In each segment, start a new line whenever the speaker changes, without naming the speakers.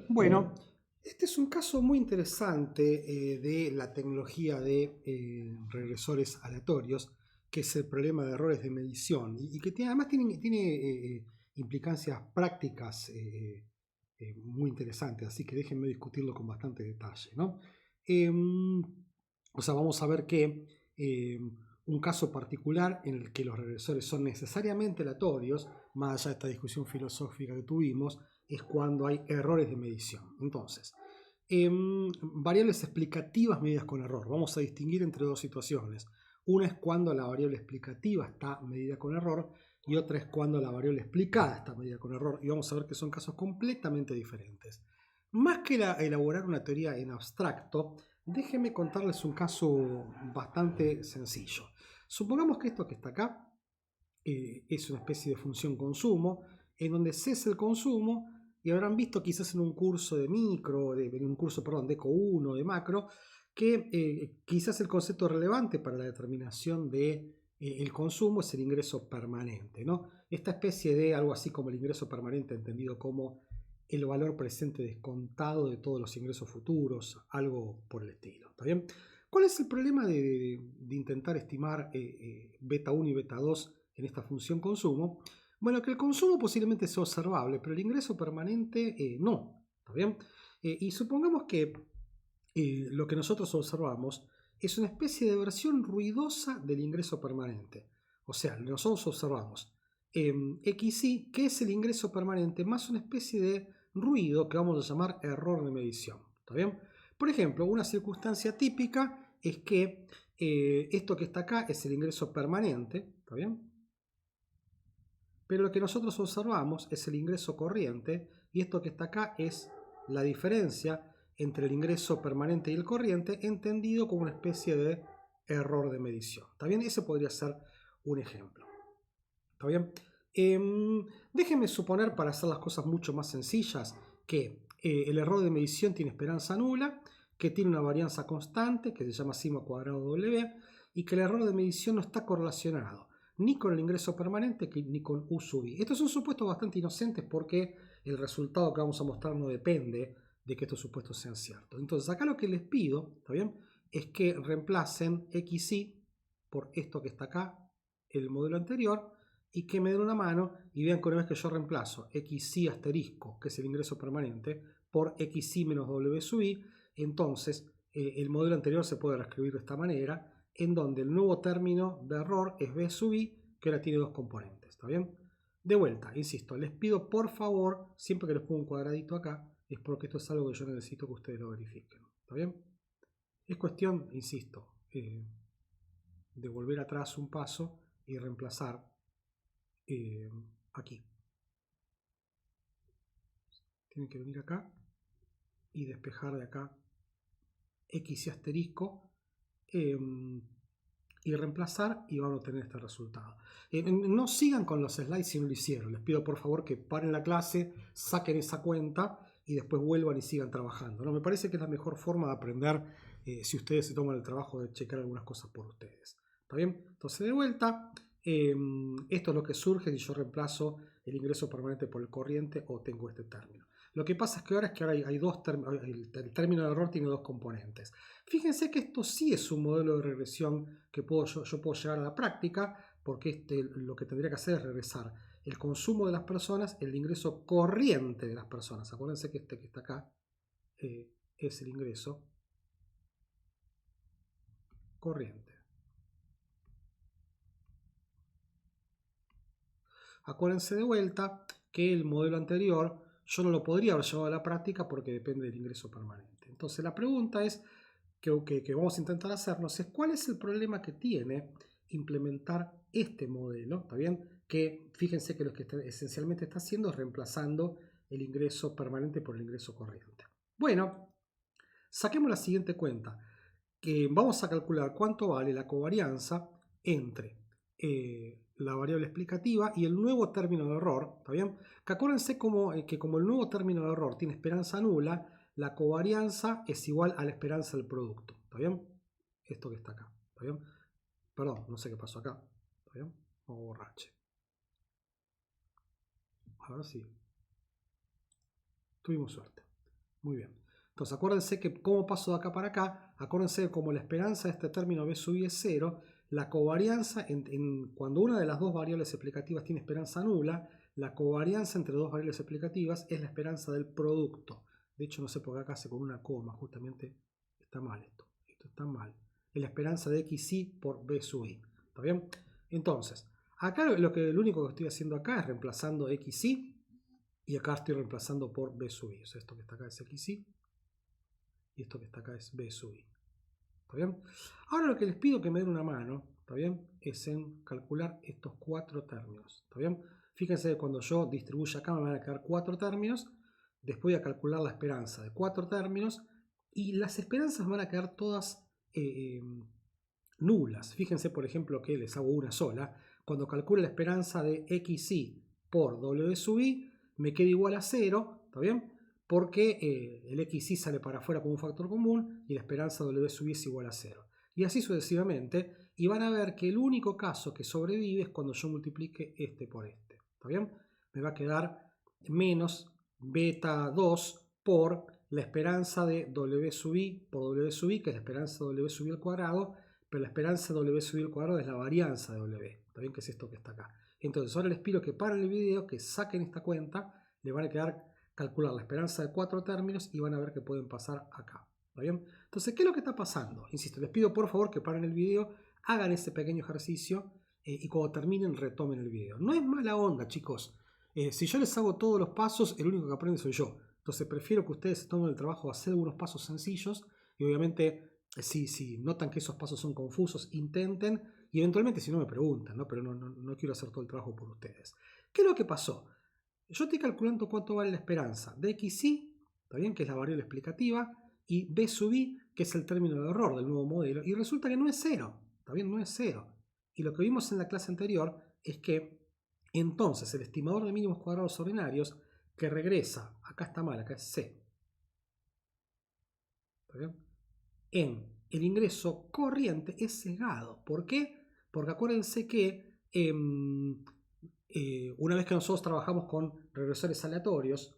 Bueno, este es un caso muy interesante de la tecnología de regresores aleatorios, que es el problema de errores de medición y que además tiene implicancias prácticas muy interesantes, así que déjenme discutirlo con bastante detalle, ¿no? O sea, vamos a ver que un caso particular en el que los regresores son necesariamente aleatorios, más allá de esta discusión filosófica que tuvimos, es cuando hay errores de medición. Entonces, variables explicativas medidas con error. Vamos a distinguir entre dos situaciones. Una es cuando la variable explicativa está medida con error y otra es cuando la variable explicada está medida con error. Y vamos a ver que son casos completamente diferentes. Más que elaborar una teoría en abstracto, déjenme contarles un caso bastante sencillo. Supongamos que esto que está acá es una especie de función consumo, en donde C es el consumo, y habrán visto quizás en un curso de micro, en un curso, perdón, de Eco 1, de macro, que quizás el concepto relevante para la determinación de el consumo es el ingreso permanente, ¿no? Esta especie de algo así como el ingreso permanente entendido como el valor presente descontado de todos los ingresos futuros, algo por el estilo, ¿está bien? ¿Cuál es el problema de intentar estimar beta 1 y beta 2 en esta función consumo? Bueno, que el consumo posiblemente sea observable, pero el ingreso permanente no, ¿está bien? Y supongamos que lo que nosotros observamos es una especie de versión ruidosa del ingreso permanente. O sea, nosotros observamos XY, que es el ingreso permanente, más una especie de ruido que vamos a llamar error de medición. ¿Está bien? Por ejemplo, una circunstancia típica es que esto que está acá es el ingreso permanente. ¿Está bien? Pero lo que nosotros observamos es el ingreso corriente y esto que está acá es la diferencia entre el ingreso permanente y el corriente entendido como una especie de error de medición. ¿Está bien? Ese podría ser un ejemplo. ¿Está bien? Déjenme suponer, para hacer las cosas mucho más sencillas, que el error de medición tiene esperanza nula, que tiene una varianza constante, que se llama sigma cuadrado W, y que el error de medición no está correlacionado ni con el ingreso permanente ni con U sub I. Estos son supuestos bastante inocentes porque el resultado que vamos a mostrar no depende de que estos supuestos sean ciertos. Entonces acá lo que les pido, ¿está bien?, es que reemplacen XY por esto que está acá, el modelo anterior, y que me den una mano y vean que una vez que yo reemplazo XY asterisco, que es el ingreso permanente, por XY menos W sub I, entonces el modelo anterior se puede reescribir de esta manera, en donde el nuevo término de error es B sub I, que ahora tiene dos componentes. ¿Está bien? De vuelta, insisto, les pido por favor, siempre que les pongo un cuadradito acá, es porque esto es algo que yo necesito que ustedes lo verifiquen. ¿Está bien? Es cuestión, insisto, de volver atrás un paso y reemplazar aquí. Tienen que venir acá y despejar de acá X y asterisco y reemplazar y van a obtener este resultado. No sigan con los slides si no lo hicieron. Les pido por favor que paren la clase, saquen esa cuenta y después vuelvan y sigan trabajando. ¿No? Me parece que es la mejor forma de aprender si ustedes se toman el trabajo de checar algunas cosas por ustedes. ¿Está bien? Entonces de vuelta, esto es lo que surge si yo reemplazo el ingreso permanente por el corriente o tengo este término. Lo que pasa es que ahora hay dos términos, el término de error tiene dos componentes. Fíjense que esto sí es un modelo de regresión que yo puedo llevar a la práctica, porque lo que tendría que hacer es regresar el consumo de las personas, el ingreso corriente de las personas. Acuérdense que este que está acá es el ingreso corriente. Acuérdense de vuelta que el modelo anterior yo no lo podría haber llevado a la práctica porque depende del ingreso permanente. Entonces la pregunta es que vamos a intentar hacernos es cuál es el problema que tiene implementar este modelo, ¿está bien? Que fíjense que lo que esencialmente está haciendo es reemplazando el ingreso permanente por el ingreso corriente. Bueno, saquemos la siguiente cuenta, que vamos a calcular cuánto vale la covarianza entre la variable explicativa y el nuevo término de error, ¿está bien? Que acuérdense que como el nuevo término de error tiene esperanza nula, la covarianza es igual a la esperanza del producto, ¿está bien? Esto que está acá, ¿está bien? Perdón, no sé qué pasó acá, ¿está bien? Vamos a borrache. Ahora sí. Tuvimos suerte. Muy bien. Entonces acuérdense que cómo paso de acá para acá, acuérdense que como la esperanza de este término B sub i es 0, la covarianza, cuando una de las dos variables explicativas tiene esperanza nula, la covarianza entre dos variables explicativas es la esperanza del producto. De hecho no sé por qué acá hace con una coma, justamente está mal esto. Esto está mal. Es la esperanza de xi por B sub i. ¿Está bien? Entonces, acá lo único que estoy haciendo acá es reemplazando xi y acá estoy reemplazando por B sub i. O sea, esto que está acá es xi y esto que está acá es B sub i. ¿Está bien? Ahora lo que les pido que me den una mano, ¿está bien? Es en calcular estos 4 términos. ¿Está bien? Fíjense que cuando yo distribuyo acá me van a quedar 4 términos. Después voy a calcular la esperanza de 4 términos. Y las esperanzas van a quedar todas nulas. Fíjense, por ejemplo, que les hago una sola. Cuando calculo la esperanza de xi por w sub i, me queda igual a 0. ¿Está bien? Porque el xi sale para afuera como un factor común y la esperanza w sub i es igual a 0. Y así sucesivamente. Y van a ver que el único caso que sobrevive es cuando yo multiplique este por este. ¿Está bien? Me va a quedar menos beta 2 por la esperanza de w sub i por w sub i, que es la esperanza de w sub i al cuadrado, pero la esperanza de w sub i al cuadrado es la varianza de w. ¿Está bien? Que es esto que está acá. Entonces ahora les pido que paren el video, que saquen esta cuenta, le van a quedar calcular la esperanza de 4 términos y van a ver que pueden pasar acá. ¿Está bien? Entonces, ¿qué es lo que está pasando? Insisto, les pido por favor que paren el video, hagan ese pequeño ejercicio y cuando terminen retomen el video. No es mala onda, chicos. Si yo les hago todos los pasos, el único que aprende soy yo. Entonces prefiero que ustedes se tomen el trabajo de hacer algunos pasos sencillos y obviamente si notan que esos pasos son confusos, intenten y eventualmente si no me preguntan, ¿no? Pero no quiero hacer todo el trabajo por ustedes. ¿Qué es lo que pasó? Yo estoy calculando cuánto vale la esperanza de xi, ¿está bien? Que es la variable explicativa, y b sub i, que es el término de error del nuevo modelo, y resulta que no es 0, ¿está bien? No es 0. Y lo que vimos en la clase anterior es que entonces el estimador de mínimos cuadrados ordinarios que regresa, acá está mal, acá es c, ¿está bien? En el ingreso corriente es sesgado. ¿Por qué? Porque acuérdense que una vez que nosotros trabajamos con regresores aleatorios,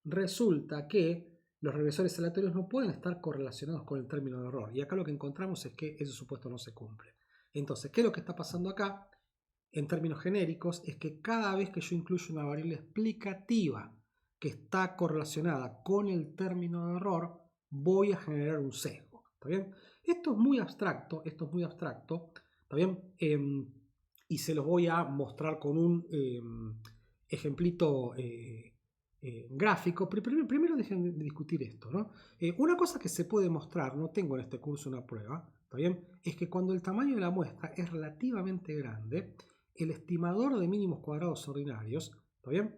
resulta que los regresores aleatorios no pueden estar correlacionados con el término de error. Y acá lo que encontramos es que ese supuesto no se cumple. Entonces, ¿qué es lo que está pasando acá? En términos genéricos, es que cada vez que yo incluyo una variable explicativa que está correlacionada con el término de error, voy a generar un sesgo. ¿Está bien? Esto es muy abstracto, ¿está bien? Y se los voy a mostrar con un ejemplito gráfico. Pero primero dejen de discutir esto, ¿no? Una cosa que se puede mostrar, no tengo en este curso una prueba, ¿está bien? Es que cuando el tamaño de la muestra es relativamente grande, el estimador de mínimos cuadrados ordinarios, ¿está bien?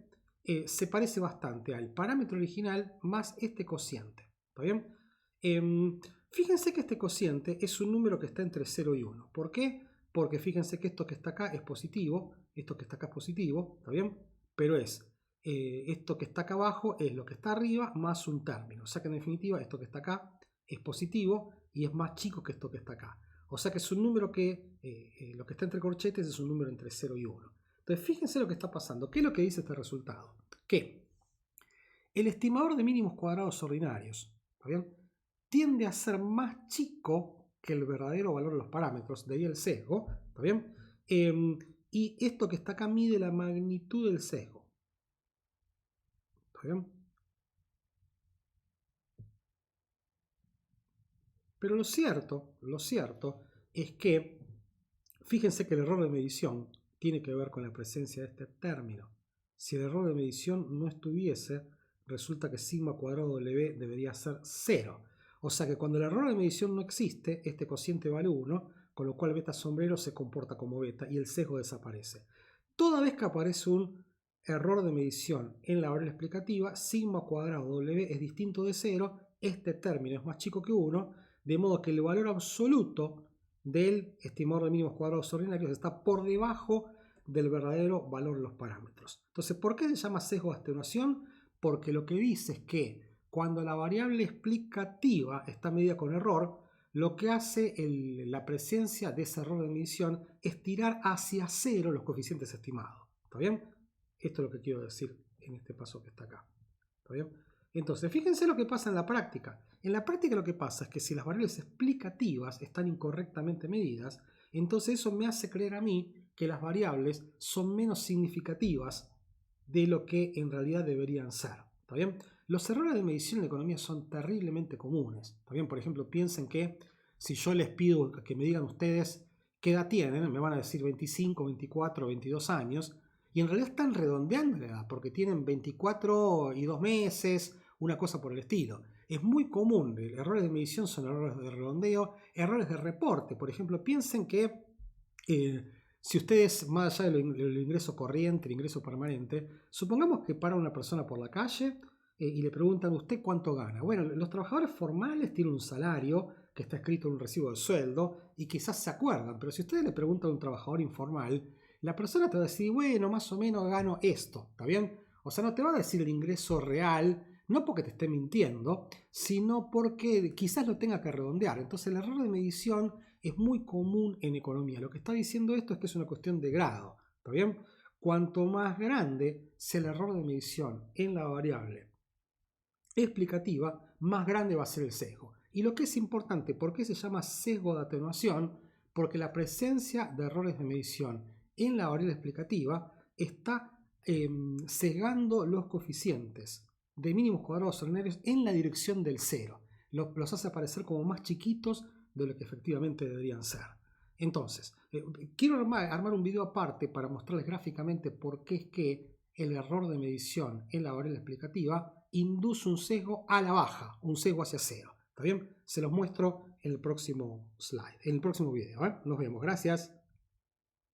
Se parece bastante al parámetro original más este cociente, ¿está bien? Fíjense que este cociente es un número que está entre 0 y 1. ¿Por qué? Porque fíjense que esto que está acá es positivo, esto que está acá es positivo, ¿está bien? Pero es esto que está acá abajo es lo que está arriba más un término. O sea que en definitiva esto que está acá es positivo y es más chico que esto que está acá. O sea que es un número que lo que está entre corchetes es un número entre 0 y 1. Entonces fíjense lo que está pasando. ¿Qué es lo que dice este resultado? Que el estimador de mínimos cuadrados ordinarios, ¿está bien?, tiende a ser más chico que el verdadero valor de los parámetros, de ahí el sesgo, ¿está bien? Y esto que está acá mide la magnitud del sesgo. ¿Está bien? Pero lo cierto es que, fíjense que el error de medición tiene que ver con la presencia de este término. Si el error de medición no estuviese, resulta que sigma cuadrado W debería ser 0. O sea que cuando el error de medición no existe, este cociente vale 1, con lo cual beta sombrero se comporta como beta y el sesgo desaparece. Toda vez que aparece un error de medición en la variable explicativa, sigma cuadrado W es distinto de 0, este término es más chico que 1, de modo que el valor absoluto del estimador de mínimos cuadrados ordinarios está por debajo del verdadero valor de los parámetros. Entonces, ¿por qué se llama sesgo de atenuación? Porque lo que dice es que cuando la variable explicativa está medida con error, lo que hace la presencia de ese error de medición es tirar hacia 0 los coeficientes estimados. ¿Está bien? Esto es lo que quiero decir en este paso que está acá. ¿Está bien? Entonces, fíjense lo que pasa en la práctica. En la práctica lo que pasa es que si las variables explicativas están incorrectamente medidas, entonces eso me hace creer a mí que las variables son menos significativas de lo que en realidad deberían ser. ¿Está bien? Los errores de medición en la economía son terriblemente comunes. ¿Está bien? Por ejemplo, piensen que si yo les pido que me digan ustedes qué edad tienen, me van a decir 25, 24, 22 años, y en realidad están redondeando la edad, porque tienen 24 y 2 meses, una cosa por el estilo. Es muy común, errores de medición son errores de redondeo, errores de reporte. Por ejemplo, piensen que si ustedes, más allá del ingreso corriente, el ingreso permanente, supongamos que para una persona por la calle y le preguntan, ¿usted cuánto gana? Bueno, los trabajadores formales tienen un salario que está escrito en un recibo de sueldo y quizás se acuerdan, pero si ustedes le preguntan a un trabajador informal, la persona te va a decir, bueno, más o menos gano esto, ¿está bien? O sea, no te va a decir el ingreso real, no porque te esté mintiendo, sino porque quizás lo tenga que redondear. Entonces el error de medición es muy común en economía. Lo que está diciendo esto es que es una cuestión de grado, ¿está bien? Cuanto más grande sea el error de medición en la variable explicativa, más grande va a ser el sesgo. Y lo que es importante, ¿por qué se llama sesgo de atenuación? Porque la presencia de errores de medición en la variable explicativa está sesgando los coeficientes de mínimos cuadrados ordinarios en la dirección del cero. Los hace aparecer como más chiquitos de lo que efectivamente deberían ser. Entonces, quiero armar un video aparte para mostrarles gráficamente por qué es que el error de medición en la variable explicativa induce un sesgo a la baja, un sesgo hacia cero. ¿Está bien? Se los muestro en el próximo slide, en el próximo video. Nos vemos. Gracias.